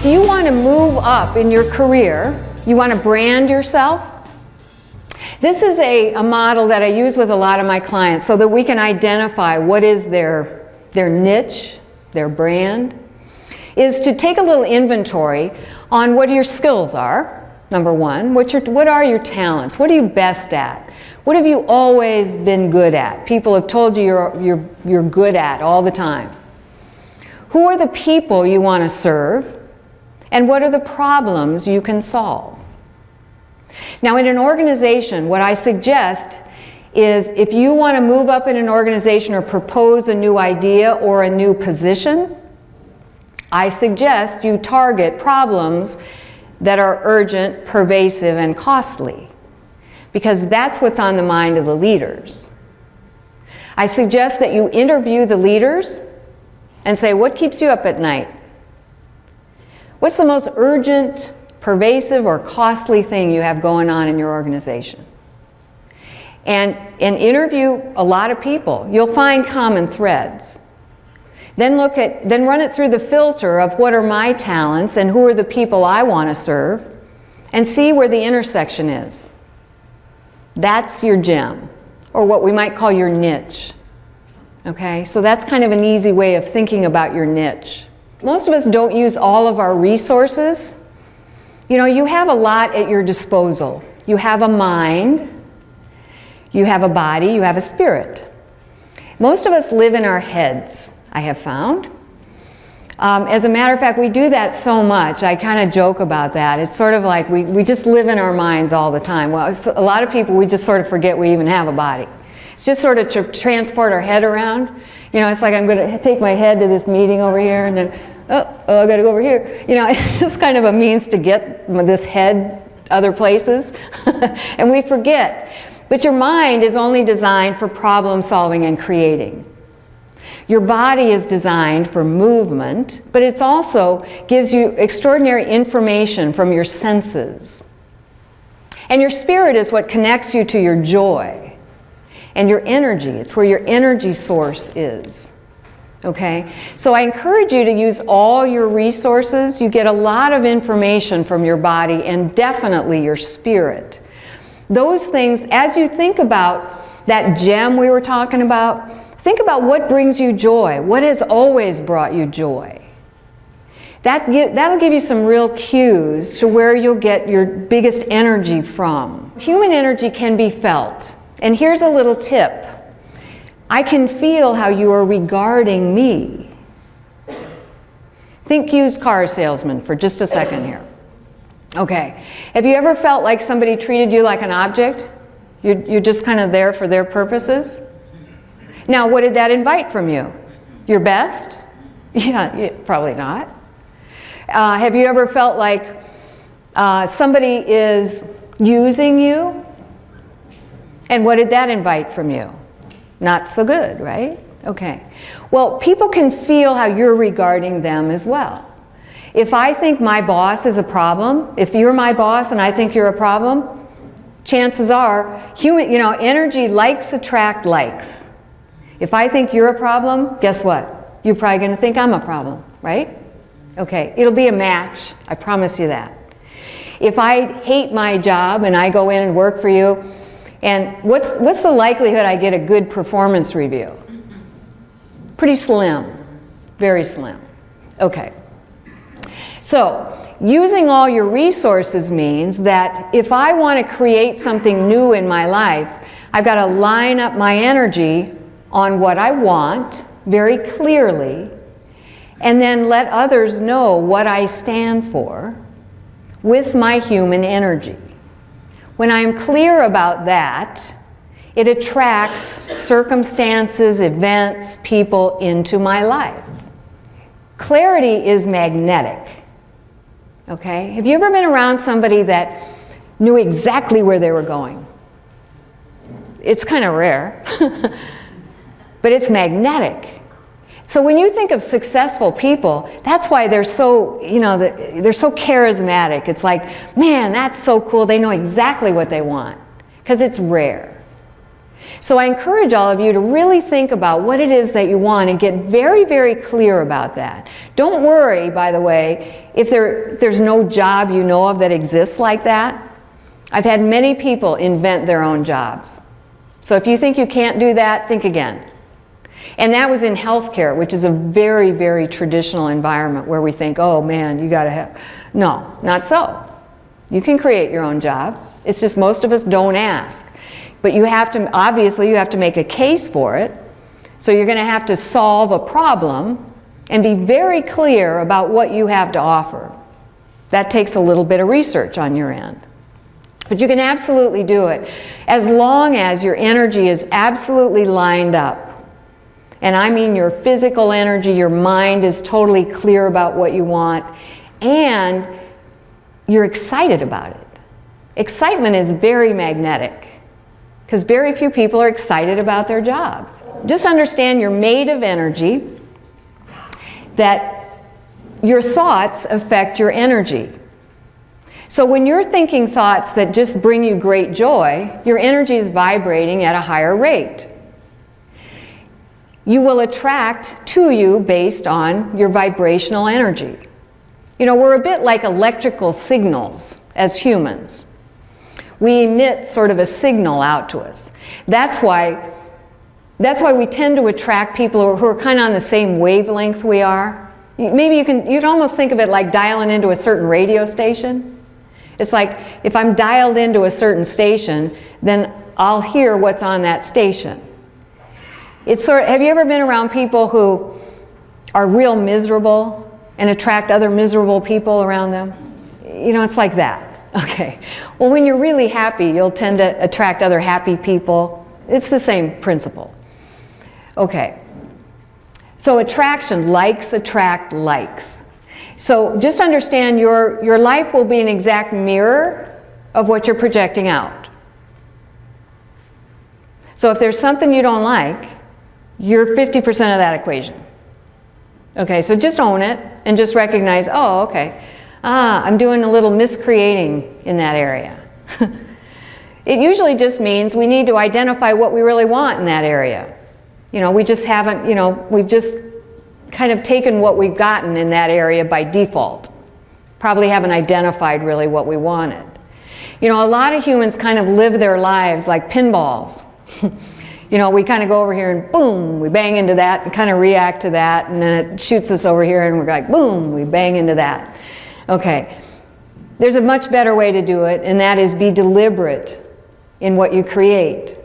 If you want to move up in your career, you want to brand yourself, this is a model that I use with a lot of my clients so that we can identify what is their niche, their brand, is to take a little inventory on what your skills are, number one. What are your talents? What are you best at? What have you always been good at? People have told you you're good at all the time. Who are the people you want to serve? And what are the problems you can solve? Now, in an organization, what I suggest is if you want to move up in an organization or propose a new idea or a new position, I suggest you target problems that are urgent, pervasive, and costly, because that's what's on the mind of the leaders. I suggest that you interview the leaders and say, what keeps you up at night? What's the most urgent, pervasive, or costly thing you have going on in your organization? And interview a lot of people. You'll find common threads. Then run it through the filter of what are my talents and who are the people I want to serve, and see where the intersection is. That's your gem, or what we might call your niche. Okay, so that's kind of an easy way of thinking about your niche. Most of us don't use all of our resources. You know, you have a lot at your disposal. You have a mind, you have a body, you have a spirit. Most of us live in our heads, I have found. As a matter of fact, we do that so much. I kind of joke about that. It's sort of like we just live in our minds all the time. Well, a lot of people, we just sort of forget we even have a body. It's just sort of to transport our head around. You know, it's like I'm going to take my head to this meeting over here, and then, oh, I got to go over here. You know, it's just kind of a means to get this head other places. And we forget. But your mind is only designed for problem solving and creating. Your body is designed for movement, but it also gives you extraordinary information from your senses. And your spirit is what connects you to your joy and your energy. It's where your energy source is. Okay? So I encourage you to use all your resources. You get a lot of information from your body and definitely your spirit. Those things, as you think about that gem we were talking about, think about what brings you joy. What has always brought you joy? That'll give you some real cues to where you'll get your biggest energy from. Human energy can be felt. And here's a little tip. I can feel how you are regarding me. Think used car salesman for just a second here. Okay. Have you ever felt like somebody treated you like an object? You're just kind of there for their purposes? Now, what did that invite from you? Your best? Yeah, probably not. Have you ever felt like somebody is using you? And what did that invite from you? Not so good, right? Okay. Well, people can feel how you're regarding them as well. If I think my boss is a problem, if you're my boss and I think you're a problem, chances are, energy likes attract likes. If I think you're a problem, guess what? You're probably going to think I'm a problem, right? Okay, it'll be a match, I promise you that. If I hate my job and I go in and work for you, and what's the likelihood I get a good performance review? Pretty slim, very slim. Okay. So, using all your resources means that if I want to create something new in my life, I've got to line up my energy on what I want very clearly, and then let others know what I stand for with my human energy. When I'm clear about that, it attracts circumstances, events, people into my life. Clarity is magnetic. Okay? Have you ever been around somebody that knew exactly where they were going? It's kind of rare, but it's magnetic. So when you think of successful people, that's why they're so, they're so charismatic. It's like, man, that's so cool. They know exactly what they want, because it's rare. So I encourage all of you to really think about what it is that you want and get very, very clear about that. Don't worry, by the way, if there's no job you know of that exists like that. I've had many people invent their own jobs. So if you think you can't do that, think again. And that was in healthcare, which is a very, very traditional environment where we think, oh man, you gotta have... No, not so. You can create your own job. It's just most of us don't ask. But you have to, obviously, you have to make a case for it. So you're gonna have to solve a problem and be very clear about what you have to offer. That takes a little bit of research on your end. But you can absolutely do it as long as your energy is absolutely lined up. And I mean your physical energy, your mind is totally clear about what you want, and you're excited about it. Excitement is very magnetic, because very few people are excited about their jobs. Just understand you're made of energy, that your thoughts affect your energy. So when you're thinking thoughts that just bring you great joy, your energy is vibrating at a higher rate. You will attract to you based on your vibrational energy. You know, we're a bit like electrical signals as humans. We emit sort of a signal out to us. That's why we tend to attract people who are kind of on the same wavelength we are. Maybe you'd almost think of it like dialing into a certain radio station. It's like if I'm dialed into a certain station, then I'll hear what's on that station. Have you ever been around people who are real miserable and attract other miserable people around them? You know, it's like that. Okay. Well, when you're really happy, you'll tend to attract other happy people. It's the same principle. Okay. So attraction, likes attract likes. So just understand your life will be an exact mirror of what you're projecting out. So if there's something you don't like, you're 50% of that equation. Okay, so just own it and just recognize, oh, okay, I'm doing a little miscreating in that area. It usually just means we need to identify what we really want in that area. You know, we just haven't, you know, we've just kind of taken what we've gotten in that area by default. Probably haven't identified really what we wanted. You know, a lot of humans kind of live their lives like pinballs. You know, we kind of go over here and boom, we bang into that and kind of react to that, and then it shoots us over here and we're like, boom, we bang into that. Okay, there's a much better way to do it, and that is be deliberate in what you create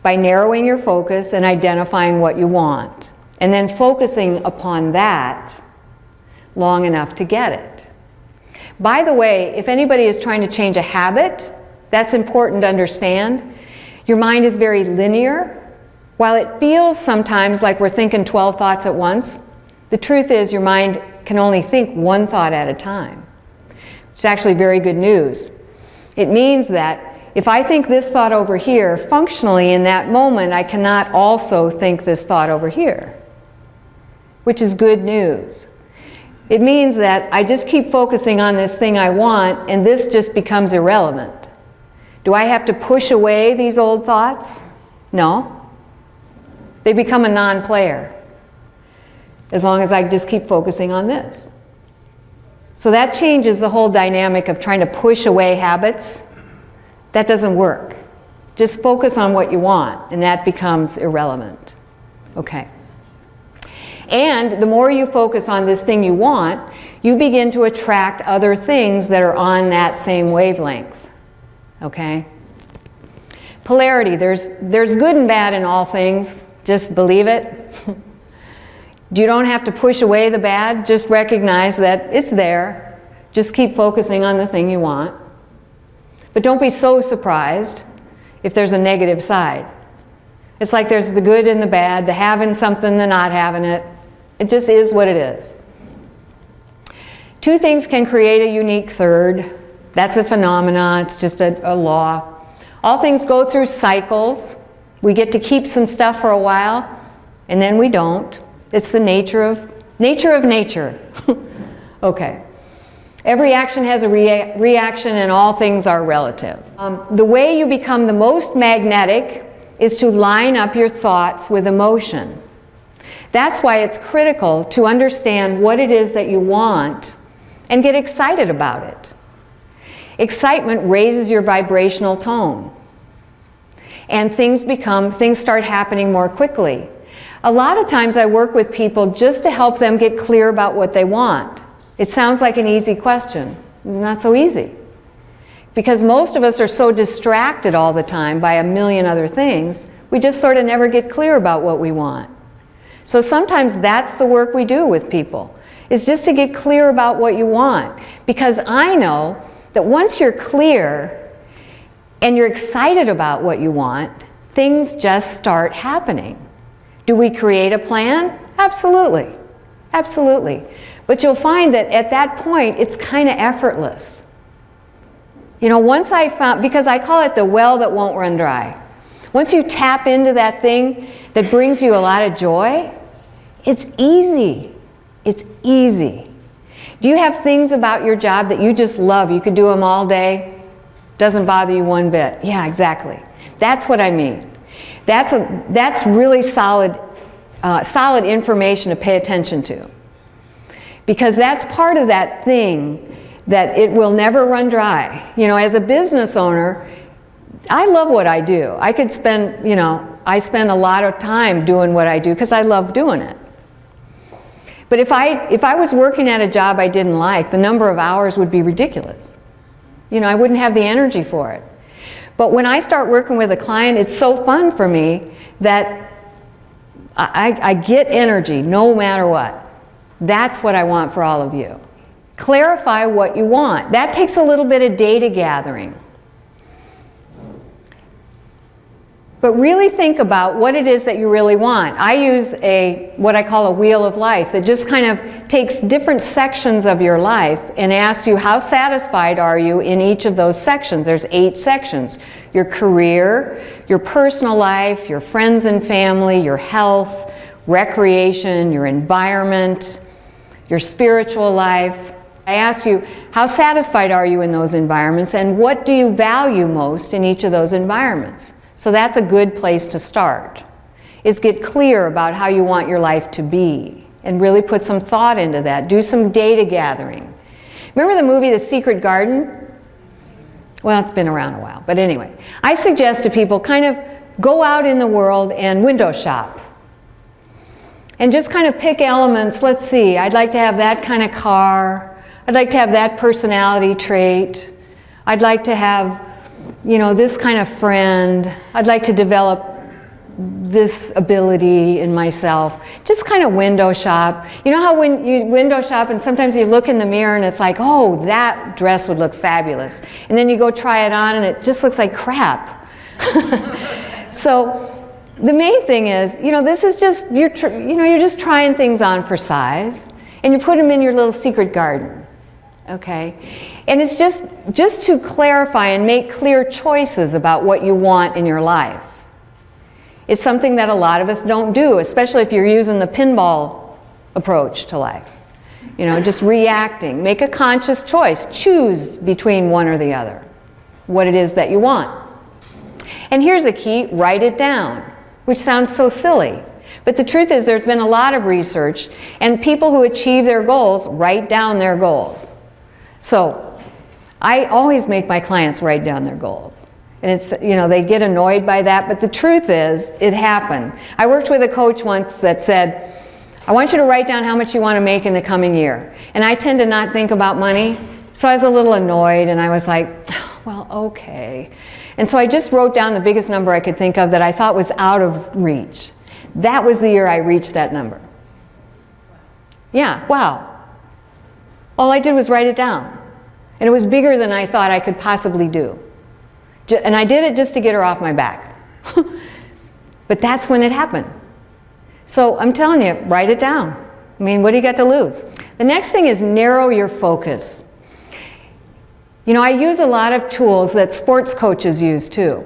by narrowing your focus and identifying what you want, and then focusing upon that long enough to get it. By the way, if anybody is trying to change a habit, that's important to understand. Your mind is very linear. While it feels sometimes like we're thinking 12 thoughts at once, the truth is your mind can only think one thought at a time. It's actually very good news. It means that if I think this thought over here, functionally in that moment I cannot also think this thought over here, which is good news. It means that I just keep focusing on this thing I want, and this just becomes irrelevant. Do I have to push away these old thoughts? No. They become a non-player as long as I just keep focusing on this. So that changes the whole dynamic of trying to push away habits. That doesn't work. Just focus on what you want, and that becomes irrelevant. Okay. And the more you focus on this thing you want, you begin to attract other things that are on that same wavelength. Okay? Polarity, there's good and bad in all things. Just believe it. You don't have to push away the bad. Just recognize that it's there. Just keep focusing on the thing you want. But don't be so surprised if there's a negative side. It's like there's the good and the bad, the having something, the not having it. It just is what it is. Two things can create a unique third. That's a phenomenon. It's just a law. All things go through cycles. We get to keep some stuff for a while, and then we don't. It's the nature of nature. Okay. Every action has a reaction, and all things are relative. The way you become the most magnetic is to line up your thoughts with emotion. That's why it's critical to understand what it is that you want and get excited about it. Excitement raises your vibrational tone, and things start happening more quickly. A lot of times I work with people just to help them get clear about what they want. It sounds like an easy question. Not so easy. Because most of us are so distracted all the time by a million other things, we just sort of never get clear about what we want. So sometimes that's the work we do with people, is just to get clear about what you want. Because I know that once you're clear and you're excited about what you want, things just start happening. Do we create a plan? Absolutely. Absolutely. But you'll find that at that point, it's kind of effortless. You know, once I found, because I call it the well that won't run dry. Once you tap into that thing that brings you a lot of joy, it's easy. It's easy. Do you have things about your job that you just love? You could do them all day. Doesn't bother you one bit. Yeah, exactly. That's what I mean. That's really solid information to pay attention to. Because that's part of that thing that it will never run dry. You know, as a business owner, I love what I do. I could spend, you know, I spend a lot of time doing what I do because I love doing it. But if I was working at a job I didn't like, the number of hours would be ridiculous. You know, I wouldn't have the energy for it. But when I start working with a client, it's so fun for me that I get energy no matter what. That's what I want for all of you. Clarify what you want. That takes a little bit of data gathering. But really think about what it is that you really want. I use what I call a wheel of life that just kind of takes different sections of your life and asks you how satisfied are you in each of those sections. There's 8 sections. Your career, your personal life, your friends and family, your health, recreation, your environment, your spiritual life. I ask you, how satisfied are you in those environments, and what do you value most in each of those environments? So that's a good place to start, is get clear about how you want your life to be and really put some thought into that. Do some data gathering. Remember the movie The Secret Garden? Well, it's been around a while, but anyway. I suggest to people kind of go out in the world and window shop. And just kind of pick elements. Let's see, I'd like to have that kind of car. I'd like to have that personality trait. I'd like to have, you know, this kind of friend. I'd like to develop this ability in myself. Just kind of window shop. You know how when you window shop and sometimes you look in the mirror and it's like, oh, that dress would look fabulous. And then you go try it on and it just looks like crap. So the main thing is, you know, this is just, you're just trying things on for size, and you put them in your little secret garden, okay? And it's just to clarify and make clear choices about what you want in your life. It's something that a lot of us don't do, especially if you're using the pinball approach to life. You know, just reacting. Make a conscious choice. Choose between one or the other, what it is that you want. And here's a key, write it down. Which sounds so silly. But the truth is there's been a lot of research, and people who achieve their goals write down their goals. So I always make my clients write down their goals. And it's, you know, they get annoyed by that, but the truth is it happened. I worked with a coach once that said, I want you to write down how much you want to make in the coming year. And I tend to not think about money, so I was a little annoyed, and I was like, well, okay. And so I just wrote down the biggest number I could think of that I thought was out of reach. That was the year I reached that number. Yeah, wow. All I did was write it down. And it was bigger than I thought I could possibly do. And I did it just to get her off my back. But that's when it happened. So I'm telling you, write it down. I mean, what do you got to lose? The next thing is narrow your focus. You know, I use a lot of tools that sports coaches use too.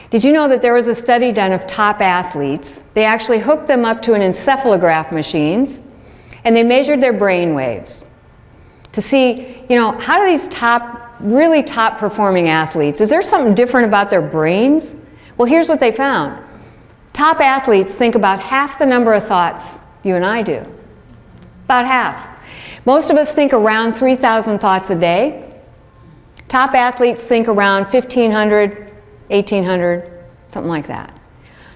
Did you know that there was a study done of top athletes? They actually hooked them up to an encephalograph machines, and they measured their brain waves to see, you know, how do these really top performing athletes, is there something different about their brains? Well, here's what they found. Top athletes think about half the number of thoughts you and I do. About half. Most of us think around 3,000 thoughts a day. Top athletes think around 1,500, 1,800, something like that.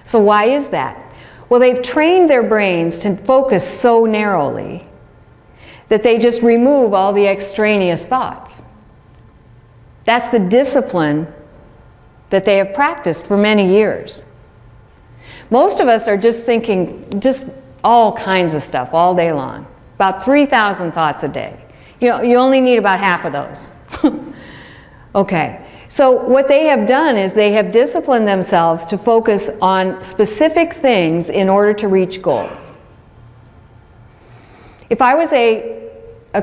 So why is that? Well, they've trained their brains to focus so narrowly that they just remove all the extraneous thoughts. That's the discipline that they have practiced for many years. Most of us are just thinking just all kinds of stuff all day long. About 3,000 thoughts a day. You only need about half of those. Okay, so what they have done is they have disciplined themselves to focus on specific things in order to reach goals. If I was a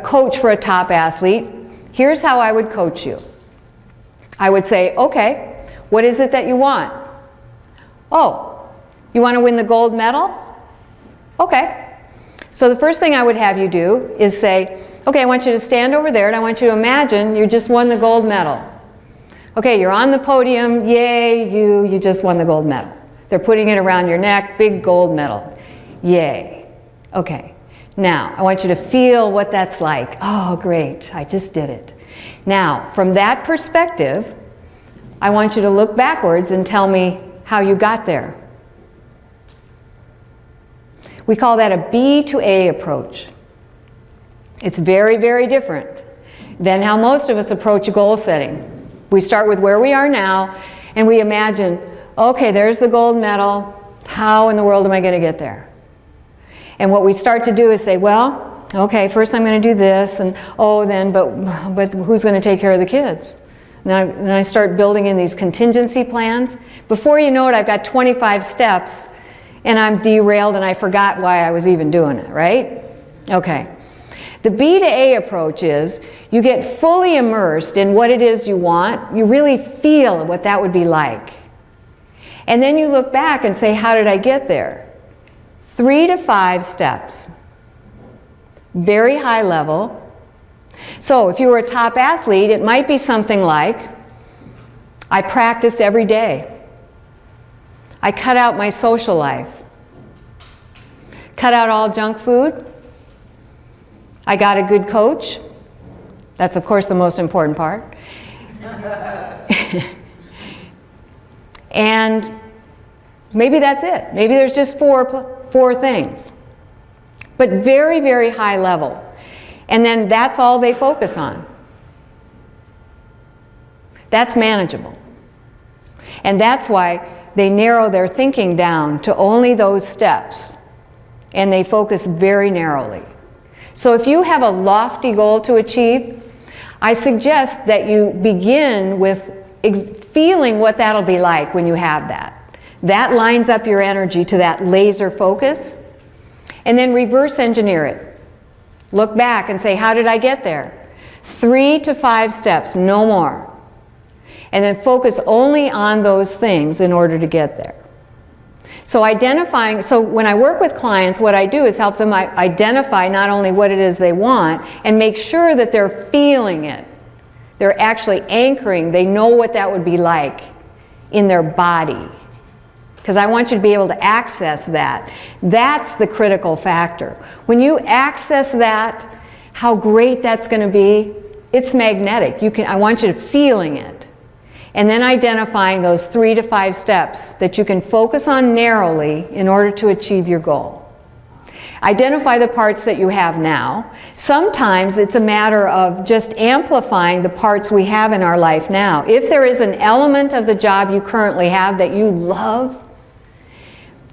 coach for a top athlete, here's how I would coach you. I would say, okay, what is it that you want? Oh, you want to win the gold medal? Okay. So the first thing I would have you do is say, okay, I want you to stand over there and I want you to imagine you just won the gold medal. Okay, you're on the podium, yay, you just won the gold medal. They're putting it around your neck, big gold medal. Yay. Okay, now I want you to feel what that's like. Oh, great, I just did it. Now, from that perspective, I want you to look backwards and tell me how you got there. We call that a B to A approach. It's very, very different than how most of us approach goal setting. We start with where we are now and we imagine, okay, there's the gold medal. How in the world am I going to get there? And what we start to do is say, well, okay, first I'm going to do this, and oh, then, but who's going to take care of the kids? And I start building in these contingency plans. Before you know it, I've got 25 steps, and I'm derailed, and I forgot why I was even doing it, right? Okay. The B to A approach is you get fully immersed in what it is you want. You really feel what that would be like. And then you look back and say, how did I get there? 3 to 5 steps. Very high level. So if you were a top athlete, it might be something like, I practice every day. I cut out my social life. Cut out all junk food. I got a good coach. That's, of course, the most important part. And maybe that's it. Maybe there's just four things. But very, very high level. And then that's all they focus on. That's manageable. And that's why they narrow their thinking down to only those steps. And they focus very narrowly. So if you have a lofty goal to achieve, I suggest that you begin with feeling what that'll be like when you have that. That lines up your energy to that laser focus. And then reverse engineer it. Look back and say, how did I get there? 3 to 5 steps, no more. And then focus only on those things in order to get there. So when I work with clients, what I do is help them identify not only what it is they want, and make sure that they're feeling it. They're actually anchoring, they know what that would be like in their body. Because I want you to be able to access that. That's the critical factor. When you access that, how great that's going to be, it's magnetic. I want you to feeling it. And then identifying those 3 to 5 steps that you can focus on narrowly in order to achieve your goal. Identify the parts that you have now. Sometimes it's a matter of just amplifying the parts we have in our life now. If there is an element of the job you currently have that you love,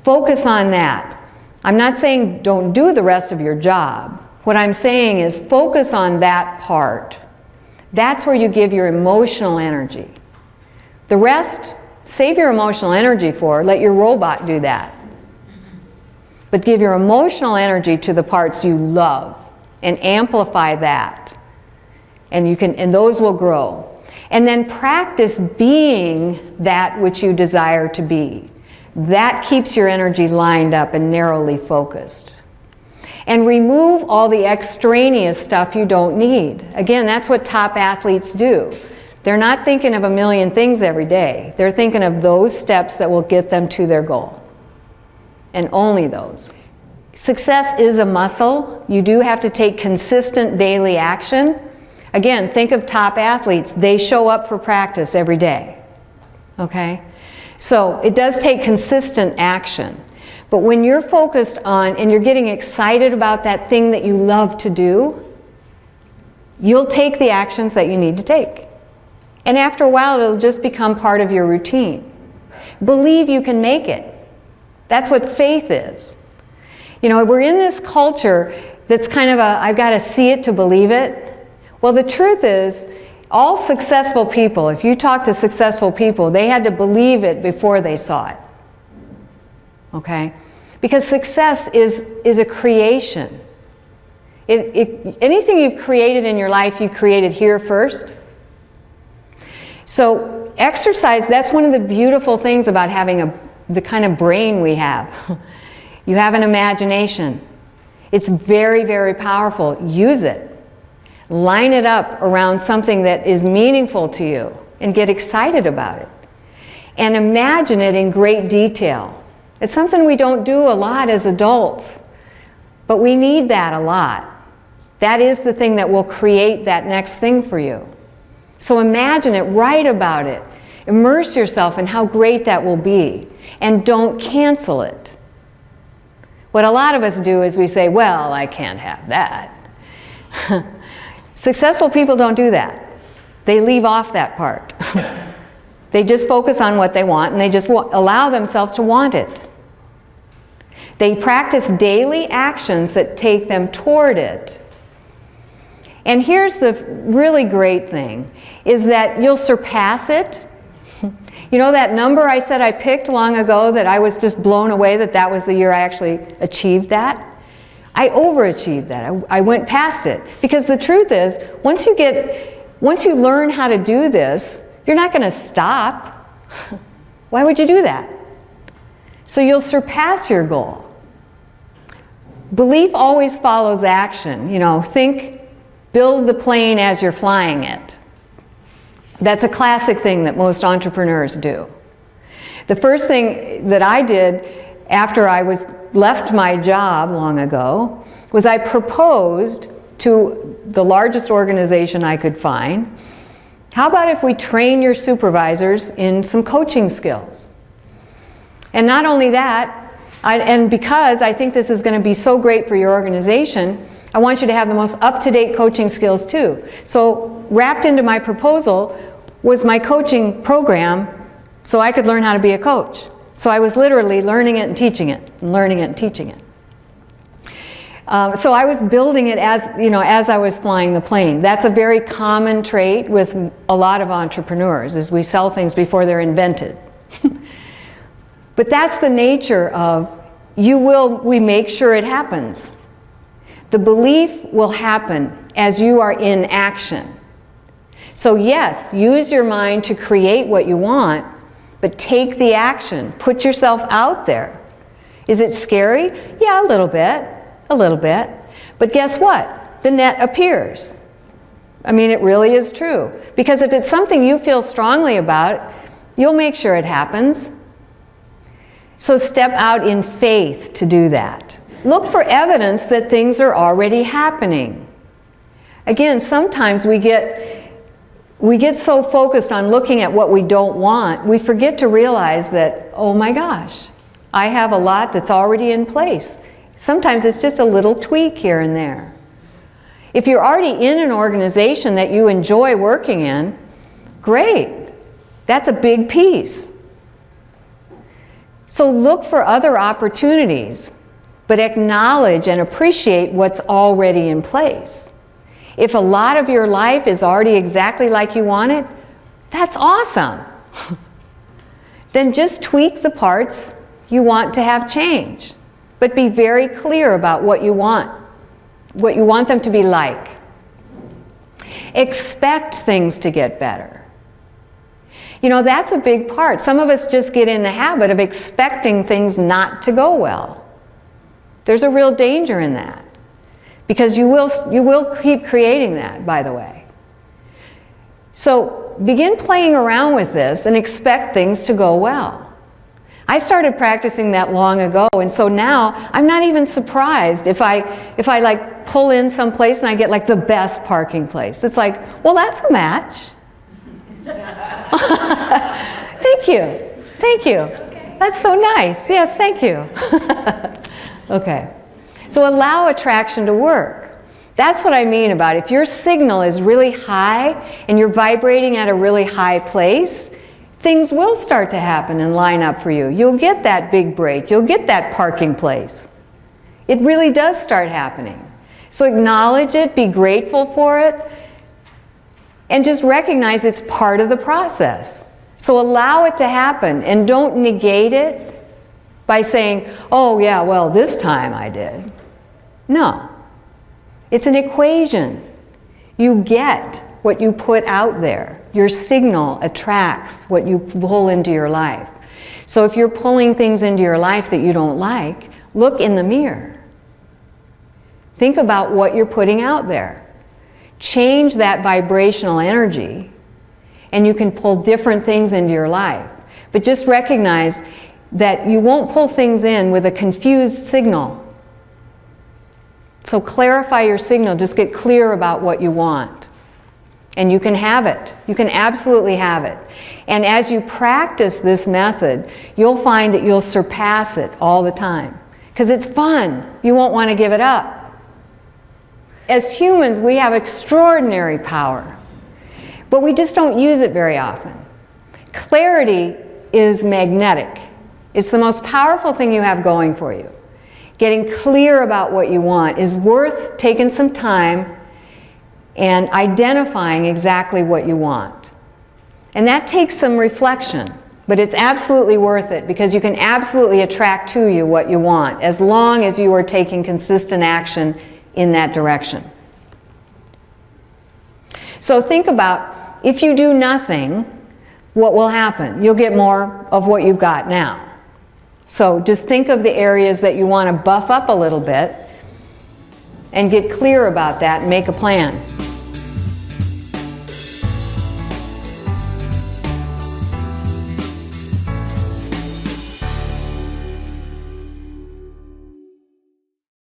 focus on that. I'm not saying don't do the rest of your job. What I'm saying is focus on that part. That's where you give your emotional energy. The rest, save your emotional energy for. Let your robot do that. But give your emotional energy to the parts you love and amplify that. And those will grow. And then practice being that which you desire to be. That keeps your energy lined up and narrowly focused. And remove all the extraneous stuff you don't need. Again, that's what top athletes do. They're not thinking of a million things every day. They're thinking of those steps that will get them to their goal. And only those. Success is a muscle. You do have to take consistent daily action. Again, think of top athletes. They show up for practice every day. Okay? So it does take consistent action. But when you're focused on and you're getting excited about that thing that you love to do, you'll take the actions that you need to take. And after a while, it'll just become part of your routine. Believe you can make it. That's what faith is. You know, we're in this culture that's kind of I've got to see it to believe it. Well, the truth is, all successful people, if you talk to successful people, they had to believe it before they saw it. Okay? Because success is a creation. Anything you've created in your life, you created here first. So exercise, that's one of the beautiful things about having the kind of brain we have. You have an imagination. It's very, very powerful. Use it. Line it up around something that is meaningful to you and get excited about it. And imagine it in great detail. It's something we don't do a lot as adults, but we need that a lot. That is the thing that will create that next thing for you. So imagine it, write about it, immerse yourself in how great that will be, and don't cancel it. What a lot of us do is we say, well, I can't have that. Successful people don't do that. They leave off that part. They just focus on what they want, and they just allow themselves to want it. They practice daily actions that take them toward it. And here's the really great thing, is that you'll surpass it. You know that number I said I picked long ago that I was just blown away that was the year I actually achieved that? I overachieved that. I went past it. Because the truth is, once you learn how to do this, you're not going to stop. Why would you do that? So you'll surpass your goal. Belief always follows action. You know, build the plane as you're flying it. That's a classic thing that most entrepreneurs do. The first thing that I did after I left my job long ago was I proposed to the largest organization I could find, how about if we train your supervisors in some coaching skills? And not only that, and because I think this is going to be so great for your organization, I want you to have the most up-to-date coaching skills too. So wrapped into my proposal was my coaching program so I could learn how to be a coach. So I was literally learning it and teaching it, and learning it and teaching it. So I was building it as I was flying the plane. That's a very common trait with a lot of entrepreneurs, is we sell things before they're invented. But that's the nature of we make sure it happens. The belief will happen as you are in action. So yes, use your mind to create what you want, but take the action. Put yourself out there. Is it scary? Yeah, a little bit. But guess what? The net appears. I mean, it really is true. Because if it's something you feel strongly about, you'll make sure it happens. So step out in faith to do that. Look for evidence that things are already happening. Again, sometimes we get so focused on looking at what we don't want, we forget to realize that, oh my gosh, I have a lot that's already in place. Sometimes it's just a little tweak here and there. If you're already in an organization that you enjoy working in, great. That's a big piece. So look for other opportunities, but acknowledge and appreciate what's already in place. If a lot of your life is already exactly like you want it, that's awesome. Then just tweak the parts you want to have change. But be very clear about what you want them to be like. Expect things to get better. You know, that's a big part. Some of us just get in the habit of expecting things not to go well. There's a real danger in that. Because you will keep creating that, by the way. So begin playing around with this and expect things to go well. I started practicing that long ago, and so now I'm not even surprised if I like pull in someplace and I get like the best parking place. It's like, well, that's a match. Thank you. Thank you. Okay. That's so nice. Yes, thank you. Okay. So allow attraction to work. That's what I mean about if your signal is really high and you're vibrating at a really high place, things will start to happen and line up for you. You'll get that big break. You'll get that parking place. It really does start happening. So acknowledge it, be grateful for it, and just recognize it's part of the process. So allow it to happen and don't negate it by saying, oh yeah, well, this time I did. No. It's an equation. You get what you put out there. Your signal attracts what you pull into your life. So if you're pulling things into your life that you don't like, look in the mirror. Think about what you're putting out there. Change that vibrational energy, and you can pull different things into your life. But just recognize that you won't pull things in with a confused signal. So clarify your signal. Just get clear about what you want. And you can have it. You can absolutely have it. And as you practice this method, you'll find that you'll surpass it all the time. Because it's fun. You won't want to give it up. As humans, we have extraordinary power. But we just don't use it very often. Clarity is magnetic. It's the most powerful thing you have going for you. Getting clear about what you want is worth taking some time and identifying exactly what you want. And that takes some reflection, but it's absolutely worth it because you can absolutely attract to you what you want as long as you are taking consistent action in that direction. So think about, if you do nothing, what will happen? You'll get more of what you've got now. So just think of the areas that you want to buff up a little bit and get clear about that and make a plan.